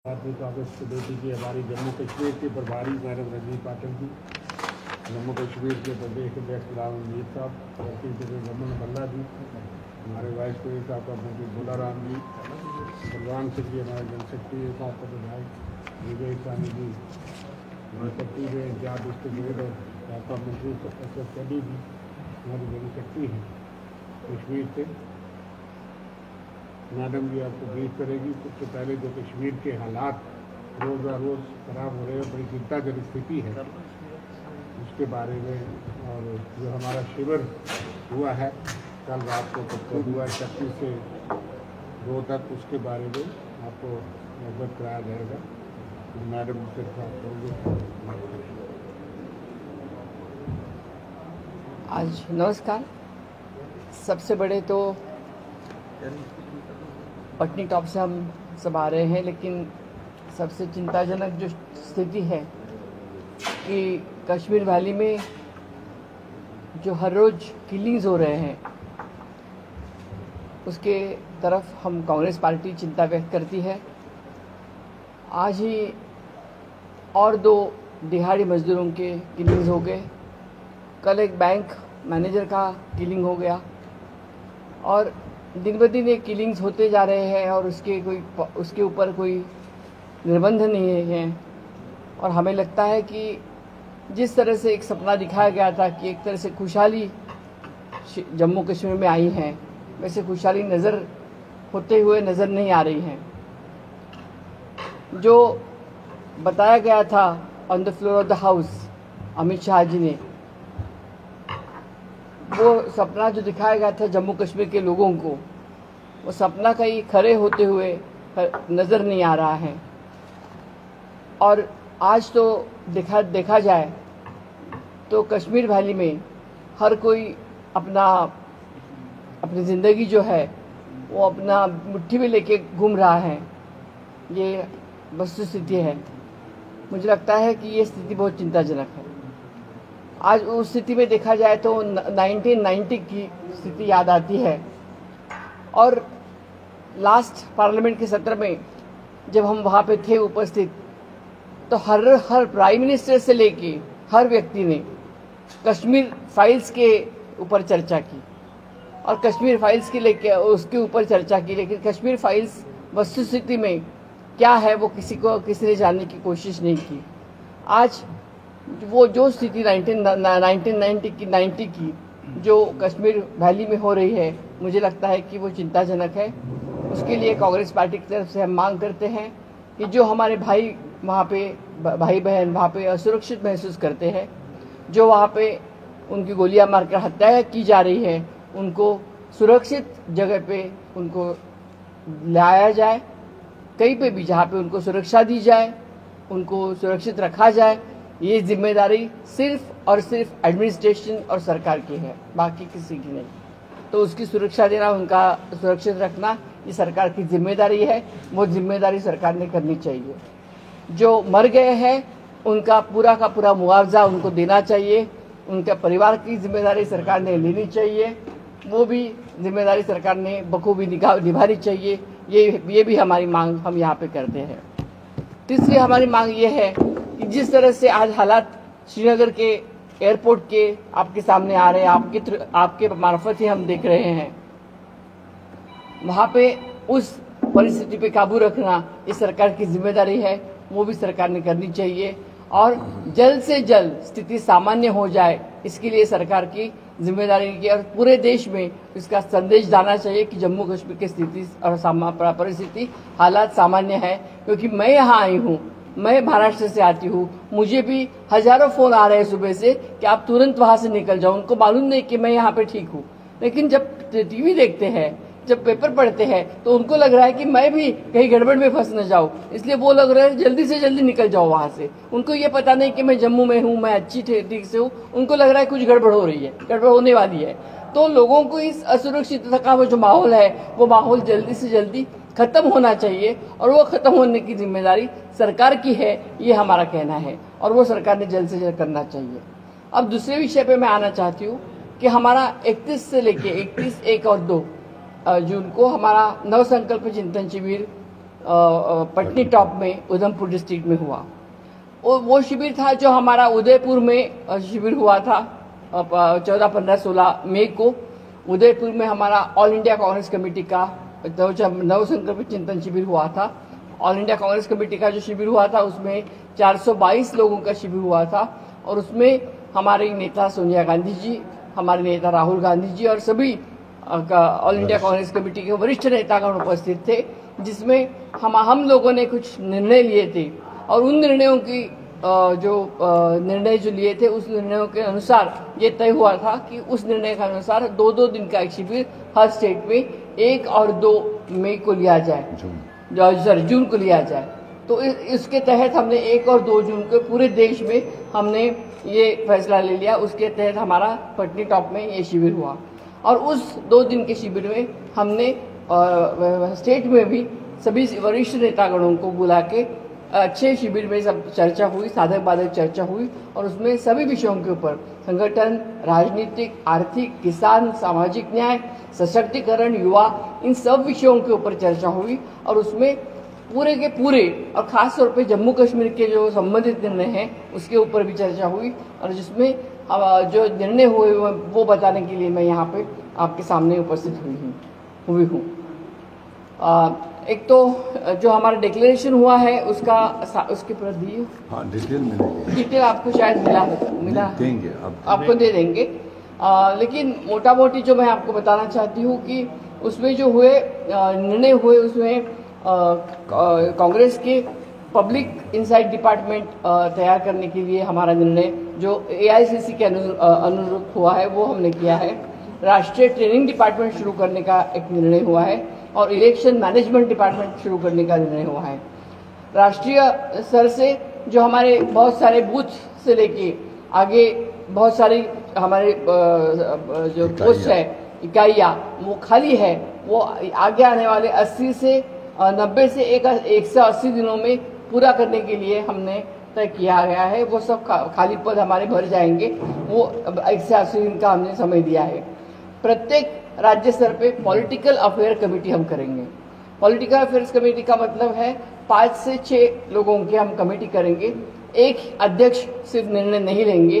5 अगस्त को बेटी की हमारी जम्मू कश्मीर के प्रभारी मैडम रजनी पाटिल जी, जम्मू कश्मीर के प्रदेश अध्यक्ष राम रणजीत साहब, तरक्की रमन भल्ला जी, हमारे वाइस प्रेसिडेंट साहब मंत्री भोला राम जी, बलवान सिंह जी हमारे जनशक्ति साहब विधायक विजय सानी जी, जनशक्ति के इंचार्ज डिस्ट्रिक्ट और साहब मंत्री अशरफ सैदी जी हमारी जनशक्ति है कश्मीर से। मैडम जी आपको ब्रीफ करेगी। सबसे पहले जो कश्मीर के हालात रोज़ रोज़ खराब हो रहे हैं, बड़ी चिंताजनक स्थिति है उसके बारे में, और जो हमारा शिविर हुआ है कल रात को तक हुआ 31 से 2 तक, उसके बारे में आपको अवगत कराया जाएगा। मैडम से बात करेंगे। आज नमस्कार। सबसे बड़े तो पटनी टॉप से हम सब आ रहे हैं, लेकिन सबसे चिंताजनक जो स्थिति है कि कश्मीर वैली में जो हर रोज़ किलिंग्स हो रहे हैं उसके तरफ हम कांग्रेस पार्टी चिंता व्यक्त करती है। आज ही और 2 दिहाड़ी मजदूरों के किलिंग्स हो गए, कल एक बैंक मैनेजर का किलिंग हो गया, और दिन ब दिन ये किलिंग्स होते जा रहे हैं और उसके ऊपर कोई निर्बंध नहीं है। और हमें लगता है कि जिस तरह से एक सपना दिखाया गया था कि एक तरह से खुशहाली जम्मू कश्मीर में आई है, वैसे खुशहाली होते हुए नज़र नहीं आ रही है। जो बताया गया था on the floor of the house Amit Shah ji ने, वो सपना जो दिखाया गया था जम्मू कश्मीर के लोगों को, वो सपना कहीं खरे होते हुए नज़र नहीं आ रहा है। और आज तो देखा जाए तो कश्मीर वैली में हर कोई अपनी ज़िंदगी जो है वो अपना मुट्ठी में लेके घूम रहा है। ये वस्तुस्थिति है। मुझे लगता है कि ये स्थिति बहुत चिंताजनक है। आज उस स्थिति में देखा जाए तो 1990 की स्थिति याद आती है, और लास्ट पार्लियामेंट के सत्र में जब हम वहाँ पे थे उपस्थित, तो हर प्राइम मिनिस्टर से लेके हर व्यक्ति ने कश्मीर फाइल्स के ऊपर चर्चा की और कश्मीर फाइल्स के लेके उसके ऊपर चर्चा की, लेकिन कश्मीर फाइल्स वस्तुस्थिति में क्या है वो किसी ने जानने की कोशिश नहीं की। आज वो जो स्थिति 1990 की जो कश्मीर वैली में हो रही है, मुझे लगता है कि वो चिंताजनक है। उसके लिए कांग्रेस पार्टी की तरफ से हम मांग करते हैं कि जो हमारे भाई बहन वहाँ पे असुरक्षित महसूस करते हैं, जो वहाँ पे उनकी गोलियां मारकर हत्या की जा रही है, उनको सुरक्षित जगह पे उनको लाया जाए, कहीं पे भी जहाँ पे उनको सुरक्षा दी जाए, उनको सुरक्षित रखा जाए। ये जिम्मेदारी सिर्फ और सिर्फ एडमिनिस्ट्रेशन और सरकार की है, बाकी किसी की नहीं। तो उसकी सुरक्षा देना, उनका सुरक्षित रखना, ये सरकार की जिम्मेदारी है। वो जिम्मेदारी सरकार ने करनी चाहिए। जो मर गए हैं उनका पूरा का पूरा मुआवजा उनको देना चाहिए। उनके परिवार की जिम्मेदारी सरकार ने लेनी चाहिए, वो भी जिम्मेदारी सरकार ने बखूबी निभानी चाहिए। ये भी हमारी मांग हम यहाँ पे करते हैं। तीसरी हमारी मांग ये है कि जिस तरह से आज हालात श्रीनगर के एयरपोर्ट के आपके सामने आ रहे हैं, आपके मार्फत ही हम देख रहे हैं, वहाँ पे उस परिस्थिति पे काबू रखना ये सरकार की जिम्मेदारी है। वो भी सरकार ने करनी चाहिए, और जल्द से जल्द स्थिति सामान्य हो जाए, इसके लिए सरकार की जिम्मेदारी की, और पूरे देश में इसका संदेश जाना चाहिए कि जम्मू कश्मीर की स्थिति और परिस्थिति हालात सामान्य है। क्योंकि मैं यहाँ आई हूँ, मैं महाराष्ट्र से आती हूँ, मुझे भी हजारों फोन आ रहे हैं सुबह से कि आप तुरंत वहाँ से निकल जाओ। उनको मालूम नहीं कि मैं यहाँ पे ठीक हूँ, लेकिन जब टीवी देखते हैं, जब पेपर पढ़ते हैं, तो उनको लग रहा है कि मैं भी कहीं गड़बड़ में फंस न जाऊँ, इसलिए वो लग रहा है जल्दी से जल्दी निकल जाओ वहाँ से। उनको ये पता नहीं कि मैं जम्मू में हूँ, मैं अच्छी ठीक से हूँ। उनको लग रहा है कुछ गड़बड़ हो रही है, गड़बड़ होने वाली है। तो लोगों को इस असुरक्षितता का वो जो माहौल है, वो माहौल जल्दी से जल्दी खत्म होना चाहिए, और वो खत्म होने की जिम्मेदारी सरकार की है, ये हमारा कहना है, और वो सरकार ने जल्द से जल्द करना चाहिए। अब दूसरे विषय पे मैं आना चाहती हूँ कि हमारा 31 से लेके 31, 1 और 2 जून को हमारा नव संकल्प चिंतन शिविर पटनी टॉप में उधमपुर डिस्ट्रिक्ट में हुआ। वो शिविर था जो हमारा उदयपुर में शिविर हुआ था 14, 15, 16 मई को। उदयपुर में हमारा ऑल इंडिया कांग्रेस कमेटी का नवसंकल्प चिंतन शिविर हुआ था। ऑल इंडिया कांग्रेस कमेटी का जो शिविर हुआ था उसमें 422 लोगों का शिविर हुआ था और उसमें हमारे नेता सोनिया गांधी जी, हमारे नेता राहुल गांधी जी और सभी ऑल इंडिया कांग्रेस कमेटी के वरिष्ठ नेतागण उपस्थित थे, जिसमें हम लोगों ने कुछ निर्णय लिए थे और उन निर्णयों की निर्णय जो लिए थे उस निर्णयों के अनुसार ये तय हुआ था कि उस निर्णय के अनुसार 2-2 दिन का एक शिविर हर स्टेट में 1 और 2 मई को लिया जाए, जून को लिया जाए। तो इसके तहत हमने 1 और 2 जून को पूरे देश में हमने ये फैसला ले लिया। उसके तहत हमारा पटनी टॉप में ये शिविर हुआ और उस 2 दिन के शिविर में हमने स्टेट में भी सभी वरिष्ठ नेतागणों को बुला के अच्छे शिविर में सब चर्चा हुई, साधक बाधक चर्चा हुई और उसमें सभी विषयों के ऊपर संगठन, राजनीतिक, आर्थिक, किसान, सामाजिक न्याय, सशक्तिकरण, युवा, इन सब विषयों के ऊपर चर्चा हुई और उसमें पूरे के पूरे और खास तौर पे जम्मू कश्मीर के जो संबंधित निर्णय हैं उसके ऊपर भी चर्चा हुई और जिसमें जो निर्णय हुए वो बताने के लिए मैं यहाँ पे आपके सामने उपस्थित हुई हूँ। एक तो जो हमारा डिक्लेरेशन हुआ है उसके प्रति डिटेल आपको शायद मिला देंगे आपको दे देंगे। लेकिन मोटा मोटी जो मैं आपको बताना चाहती हूँ कि उसमें जो निर्णय हुए उसमें कांग्रेस के पब्लिक इंसाइट डिपार्टमेंट तैयार करने के लिए हमारा निर्णय जो AICC के अनुरूप हुआ है वो हमने किया है। राष्ट्रीय ट्रेनिंग डिपार्टमेंट शुरू करने का एक निर्णय हुआ है और इलेक्शन मैनेजमेंट डिपार्टमेंट शुरू करने का निर्णय हुआ है। राष्ट्रीय स्तर से जो हमारे बहुत सारे बूथ से लेके आगे बहुत सारी हमारे जो पोस्ट है, इकाइयाँ वो खाली है, वो आगे आने वाले 80 से 90 से 180 दिनों में पूरा करने के लिए हमने तय किया गया है। वो सब खाली पद हमारे भर जाएंगे, वो 180 दिन का हमने समय दिया है। प्रत्येक राज्य स्तर पे पॉलिटिकल अफेयर कमेटी हम करेंगे। पॉलिटिकल अफेयर्स कमेटी का मतलब है 5 से 6 लोगों की हम कमेटी करेंगे। एक अध्यक्ष सिर्फ निर्णय नहीं लेंगे,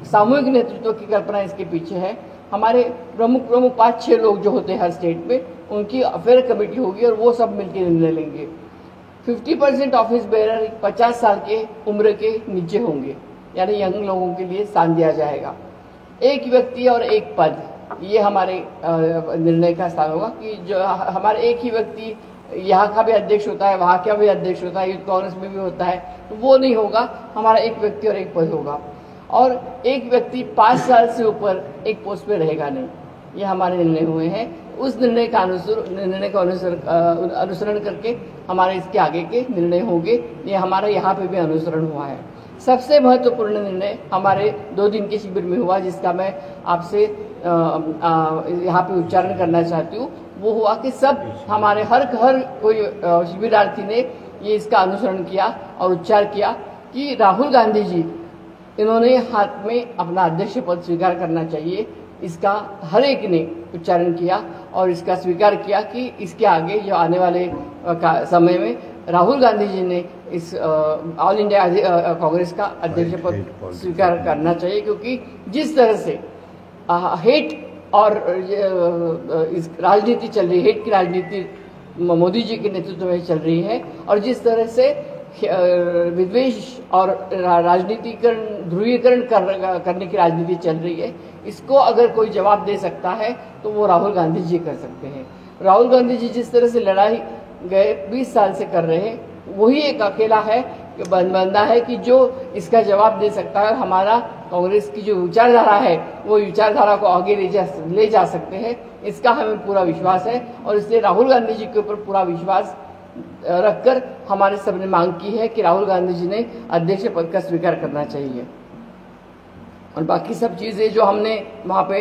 सामूहिक नेतृत्व की कल्पना इसके पीछे है। हमारे प्रमुख 5-6 लोग जो होते हैं हर स्टेट में, उनकी अफेयर कमेटी होगी और वो सब मिलकर निर्णय लेंगे। 50% ऑफिस बेरर 50 साल के उम्र के नीचे होंगे, यानी यंग लोगों के लिए स्थान दिया जाएगा। एक व्यक्ति और एक पद, ये हमारे निर्णय का स्थान होगा कि जो हमारे एक ही व्यक्ति यहाँ का भी अध्यक्ष होता है, वहाँ का भी अध्यक्ष होता है, यूथ कांग्रेस में भी होता है, तो वो नहीं होगा। हमारा एक व्यक्ति और एक पद होगा और एक व्यक्ति 5 साल से ऊपर एक पोस्ट पे रहेगा नहीं। ये हमारे निर्णय हुए हैं। उस निर्णय का अनुसरण करके हमारे इसके आगे के निर्णय होंगे। ये हमारा यहाँ पे भी अनुसरण हुआ है। सबसे महत्वपूर्ण निर्णय हमारे 2 दिन के शिविर में हुआ, जिसका मैं आपसे यहाँ पे उच्चारण करना चाहती हूँ। वो हुआ कि सब हमारे हर कोई शिविरार्थी ने ये इसका अनुसरण किया और उच्चार किया कि राहुल गांधी जी इन्होंने हाथ में अपना अध्यक्ष पद स्वीकार करना चाहिए। इसका हर एक ने उच्चारण किया और इसका स्वीकार किया कि इसके आगे जो आने वाले समय में राहुल गांधी जी ने इस ऑल इंडिया कांग्रेस का अध्यक्ष पद स्वीकार करना चाहिए, क्योंकि जिस तरह से हेट और इस राजनीति चल रही है, हेट की राजनीति मोदी जी के नेतृत्व में चल रही है और जिस तरह से विद्वेष और राजनीतिकरण, ध्रुवीकरण करने की राजनीति चल रही है, इसको अगर कोई जवाब दे सकता है तो वो राहुल गांधी जी कर सकते हैं। राहुल गांधी जी जिस तरह से लड़ाई गए 20 साल से कर रहे हैं, वही एक अकेला है कि बंदा है कि जो इसका जवाब दे सकता है। हमारा कांग्रेस की जो विचारधारा है वो विचारधारा को आगे ले जा सकते हैं, इसका हमें पूरा विश्वास है और इसलिए राहुल गांधी जी के ऊपर पूरा विश्वास रखकर हमारे सबने मांग की है कि राहुल गांधी जी ने अध्यक्ष पद का स्वीकार करना चाहिए। और बाकी सब चीज़ें जो हमने वहाँ पे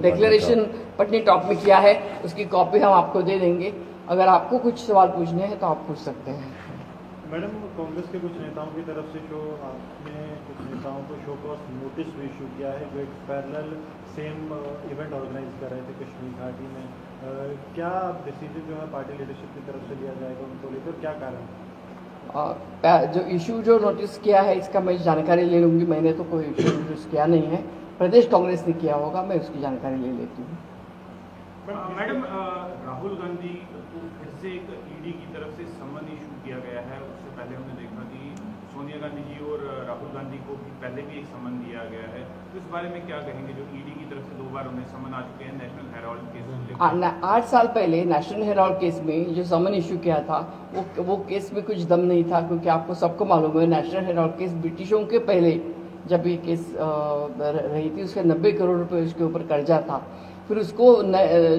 डिक्लेरेशन पटनी टॉप में किया है, उसकी कॉपी हम आपको दे देंगे। अगर आपको कुछ सवाल पूछने हैं तो आप पूछ सकते हैं। मैडम, कांग्रेस के कुछ नेताओं की तरफ से जो आपने कुछ नेताओं को शो कॉज नोटिस भी इशू किया है, जो एक पैरेलल सेम इवेंट ऑर्गेनाइज कर रहे थे कश्मीर घाटी में, क्या डिसीजन जो है पार्टी लीडरशिप की तरफ से लिया जाएगा उनको लेकर, क्या कारण? जो इशू जो नोटिस किया है इसका मैं जानकारी ले लूँगी। मैंने तो कोई इशू नोटिस किया नहीं है, प्रदेश कांग्रेस ने किया होगा, मैं उसकी जानकारी ले लेती हूँ। मैडम, राहुल गांधी को फिर से एक ईडी की तरफ से समन इशू किया गया है। उससे पहले हमने देखा कि सोनिया गांधी जी और राहुल गांधी को भी पहले भी एक समन दिया गया है, तो इस बारे में क्या कहेंगे जो ईडी की तरफ से 2 बार उन्हें समन आ चुके हैं नेशनल हेराल्ड केस? 8 साल पहले नेशनल हेराल्ड केस में जो समन इशू किया था वो केस में कुछ दम नहीं था, क्योंकि आपको सबको मालूम है नेशनल हेराल्ड केस ब्रिटिशों के पहले जब ये केस रही थी, उसके 90 करोड़ रुपए उसके ऊपर कर्जा था। फिर उसको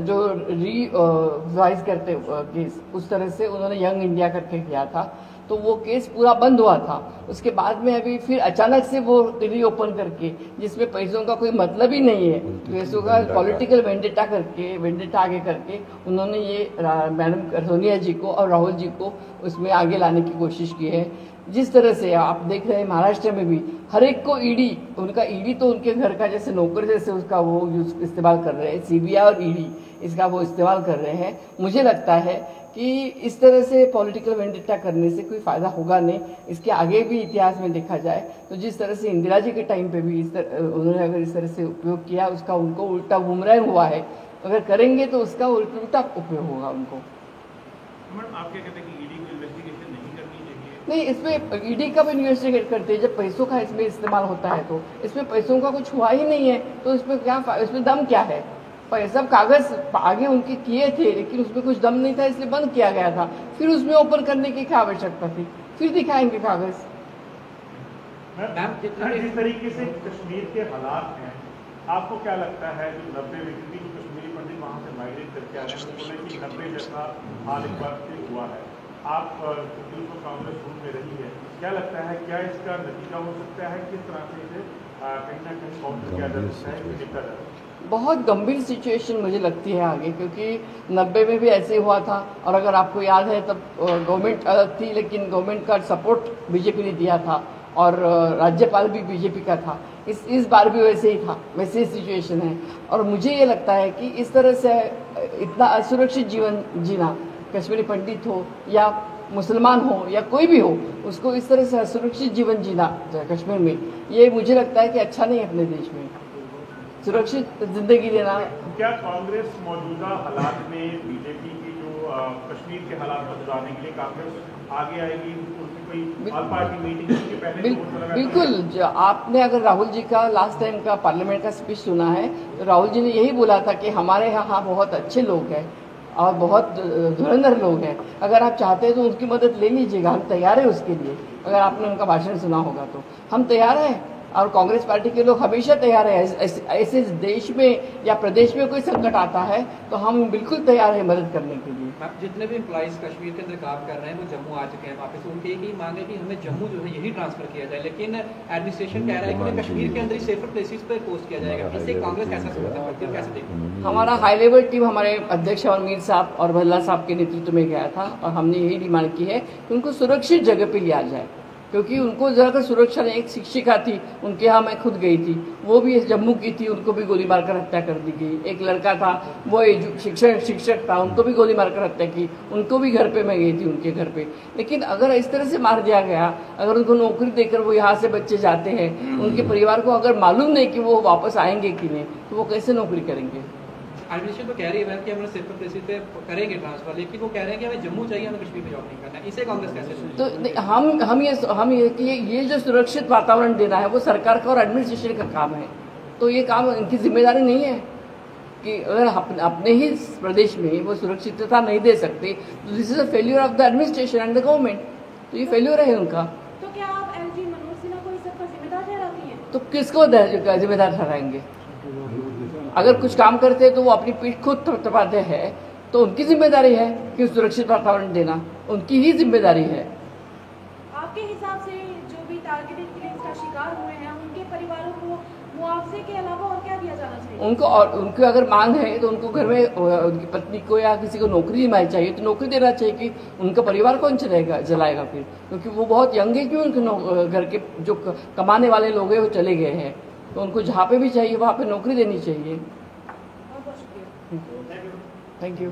जो रिवाइज करते केस उस तरह से उन्होंने यंग इंडिया करके किया था, तो वो केस पूरा बंद हुआ था। उसके बाद में अभी फिर अचानक से वो रीओपन करके, जिसमें पैसों का कोई मतलब ही नहीं है, पैसों का पॉलिटिकल वेंडेटा आगे करके उन्होंने ये मैडम सोनिया जी को और राहुल जी को उसमें आगे लाने की कोशिश की है। जिस तरह से आप देख रहे हैं महाराष्ट्र में भी हर एक को ईडी, उनका ईडी तो उनके घर का जैसे नौकर जैसे उसका वो इस्तेमाल कर रहे हैं, सीबीआई और ईडी इसका वो इस्तेमाल कर रहे हैं। मुझे लगता है कि इस तरह से पॉलिटिकल वेंडेटा करने से कोई फायदा होगा नहीं। इसके आगे भी इतिहास में देखा जाए तो जिस तरह से इंदिरा जी के टाइम पे भी उन्होंने अगर इस तरह से उपयोग किया, उसका उनको उल्टा बुमराह हुआ है। अगर करेंगे तो उसका उल्टा उपयोग होगा उनको। आप क्या कहते हैं कि ईडी को इन्वेस्टिगेशन नहीं करनी चाहिए? नहीं, इसमें ईडी कब इन्वेस्टिगेट करते हैं? जब पैसों का इसमें इस्तेमाल होता है, तो इसमें पैसों का कुछ हुआ ही नहीं है, तो इसमें क्या, इसमें दम क्या है? सब कागज आगे उनके किए थे, लेकिन उसमें कुछ दम नहीं था, इसलिए बंद किया गया था। फिर उसमें ओपन करने की क्या आवश्यकता थी? फिर दिखाएंगे कागज। जिस तरीके से कश्मीर के हालात हैं, आपको क्या लगता है जो 90 में, क्योंकि जो कश्मीरी पंडित वहाँ से माइग्रेट करके आ रहे हैं, बोले कि 90 जैसा हाल एक बार फिर हुआ है। आप उसको कांग्रेस रूप में रही है, क्या लगता है क्या इसका नतीजा हो सकता है? किस तरह से इसे कहीं ना कहीं काउंटर किया जा सकता है, निपटा जा सकता है? बहुत गंभीर सिचुएशन मुझे लगती है आगे, क्योंकि 90 में भी ऐसे हुआ था। और अगर आपको याद है तब गवर्नमेंट अलग थी, लेकिन गवर्नमेंट का सपोर्ट बीजेपी ने दिया था और राज्यपाल भी बीजेपी का था। इस बार भी वैसे ही था, वैसे ही सिचुएशन है। और मुझे ये लगता है कि इस तरह से इतना असुरक्षित जीवन जीना, कश्मीरी पंडित हो या मुसलमान हो या कोई भी हो, उसको इस तरह से असुरक्षित जीवन जीना कश्मीर में, ये मुझे लगता है कि अच्छा नहीं है अपने देश में सुरक्षित जिंदगी देना। क्या कांग्रेस मौजूदा हालात में बीजेपी की जो कश्मीर के हालात को सुधारने के लिए कांग्रेस आगे आएगी? कोई ऑल पार्टी मीटिंग के पहले बिल्कुल। आपने अगर राहुल जी का लास्ट टाइम का पार्लियामेंट का स्पीच सुना है, तो राहुल जी ने यही बोला था कि हमारे यहाँ बहुत अच्छे लोग हैं और बहुत धुरंधर लोग हैं, अगर आप चाहते हैं तो उनकी मदद ले लीजिएगा, हम तैयार हैं उसके लिए। अगर आपने उनका भाषण सुना होगा तो हम तैयार हैं, और कांग्रेस पार्टी के लोग हमेशा तैयार है। ऐसे देश में या प्रदेश में कोई संकट आता है तो हम बिल्कुल तैयार हैं मदद करने के लिए। जितने भी एम्प्लॉइज कश्मीर के अंदर काम कर रहे हैं वो जम्मू आ चुके हैं वापस, उनकी एक ही मांग है कि हमें जम्मू जो है यही ट्रांसफर किया जाए, लेकिन एडमिनिस्ट्रेशन कह रहा है कि उन्हें कश्मीर के अंदर ही सेफर प्लेसेस पर पोस्ट किया जाएगा। इससे कांग्रेस कैसा समर्थन करती है, कैसे देखती है? हमारा हाई लेवल टीम हमारे अध्यक्ष अमीर साहब और भल्ला साहब के नेतृत्व में गया था, और हमने यही डिमांड की है कि उनको सुरक्षित जगह पे लिया जाए, क्योंकि उनको ज़्यादातर सुरक्षा नहीं। एक शिक्षिका थी, उनके यहाँ मैं खुद गई थी, वो भी जम्मू की थी, उनको भी गोली मारकर हत्या कर दी गई। एक लड़का था, वो शिक्षक था, उनको भी गोली मारकर हत्या की, उनको भी घर पे मैं गई थी, उनके घर पे। लेकिन अगर इस तरह से मार दिया गया, अगर उनको नौकरी देकर वो यहाँ से बच्चे जाते हैं, उनके परिवार को अगर मालूम नहीं कि वो वापस आएंगे कि नहीं, तो वो कैसे नौकरी करेंगे? एडमिनिस्ट्रेशन तो कह रही है कि हम सेफर प्लेसेस पे करेंगे ट्रांसफर, लेकिन वो कह रहे हैं कि हमें जम्मू चाहिए, हमें कश्मीर में जॉब नहीं करना है। इसे कांग्रेस कैसे? तो हम ये जो सुरक्षित वातावरण देना है वो सरकार का और एडमिनिस्ट्रेशन का काम है। तो ये काम इनकी जिम्मेदारी नहीं है कि अगर अपने ही प्रदेश में वो सुरक्षितता नहीं दे सकते, तो this is a failure of the administration and the government. तो ये फेल्यूर है उनका। तो क्या आप एलजी मनोज सिन्हा को इस सब का जिम्मेदार ठहराती हैं? तो किसको जिम्मेदार ठहराएंगे? अगर कुछ काम करते हैं तो वो अपनी पीठ खुद थपथपाते हैं, तो उनकी जिम्मेदारी है कि सुरक्षित वातावरण देना, उनकी ही जिम्मेदारी है। आपके हिसाब से जो भी टारगेटेड किलिंग्स का शिकार हुए हैं, उनके परिवारों को मुआवजे के अलावा और क्या दिया जाना चाहिए? उनको, और उनकी अगर मांग है तो उनको घर में उनकी पत्नी को या किसी को नौकरी दिलानी चाहिए, तो नौकरी देना चाहिए कि उनका परिवार कौन चलाएगा फिर, क्योंकि वो बहुत यंग है, क्यों उनके घर के जो कमाने वाले लोग हैं वो चले गए हैं, तो उनको जहाँ पे भी चाहिए वहाँ पे नौकरी देनी चाहिए। बहुत बहुत शुक्रिया। Thank you.